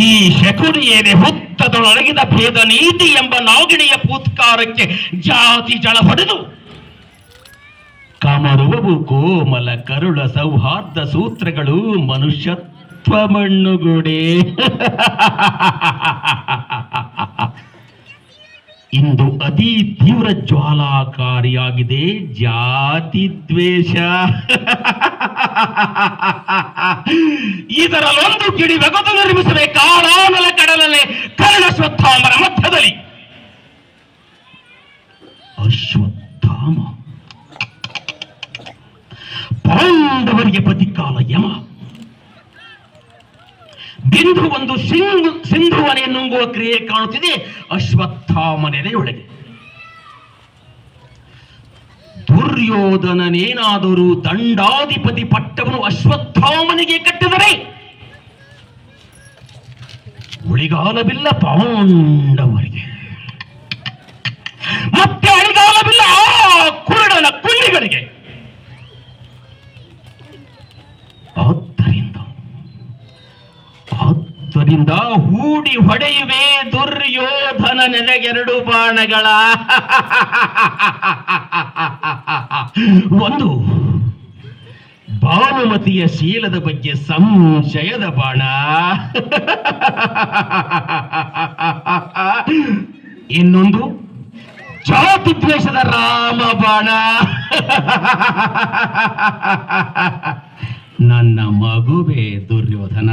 ಈ ಶಕುನಿಯೇನೆ ಹುತ್ತದೊಳಗಿದ ಭೇದ ನೀತಿ ಎಂಬ ನಾಗಿಣಿಯ ಪೂತ್ಕಾರಕ್ಕೆ ಜಾತಿ ಜಳ ಹೊಡೆದು ಕಮರುವವು ಕೋಮಲ ಕರುಳ ಸೌಹಾರ್ದ ಸೂತ್ರಗಳು ಮನುಷ್ಯತ್ವ ಮಣ್ಣುಗೂಡೆ. ಇಂದು ಅತಿ ತೀವ್ರ ಜ್ವಾಲಾಕಾರಿಯಾಗಿದೆ ಜಾತಿ ದ್ವೇಷ. ಇದರಲ್ಲೊಂದು ಕಿಡಿ ಬೆಗದು ನಿರ್ಮಿಸದೆ ಕಾಲಾನಲ ಕಡಲಲ್ಲೇ ಕರ್ಣಶ್ವತ್ಥಾಮರ ಮಧ್ಯದಲ್ಲಿ ಅಶ್ವತ್ಥಾಮ ಪಾಂಡವರಿಗೆ ಪ್ರತಿಕಾಲ ಯಮ. ಬಿಂದು ಒಂದು ಸಿಂಧುವನೆ ನುಂಗುವ ಕ್ರಿಯೆ ಕಾಣುತ್ತಿದೆ ಅಶ್ವತ್ಥಾಮನೆದೆಯೊಳಗೆ. ದುರ್ಯೋಧನನೇನಾದರೂ ದಂಡಾಧಿಪತಿ ಪಟ್ಟವನ್ನು ಅಶ್ವತ್ಥಾಮನಿಗೆ ಕಟ್ಟಿದರೆ ಉಳಿಗಾಲವಿಲ್ಲ ಪಾಂಡವರಿಗೆ, ಮತ್ತೆ ಅಳಿಗಾಲವಿಲ್ಲ ಆ ಕುರುಡನ ಕುಳ್ಳಿಗಳಿಗೆ. ಆದ್ದರಿಂದ ಹೂಡಿ ಹೊಡೆಯುವೆ ದುರ್ಯೋಧನ ನೆನೆಗೆರಡು ಬಾಣಗಳ. ಒಂದು ಭಾನುಮತಿಯ ಶೀಲದ ಬಗ್ಗೆ ಸಂಶಯದ ಬಾಣ, ಇನ್ನೊಂದು ಜಾತಿ ದ್ವೇಷದ ರಾಮ ಬಾಣ. ನನ್ನ ಮಗುವೇ ದುರ್ಯೋಧನ,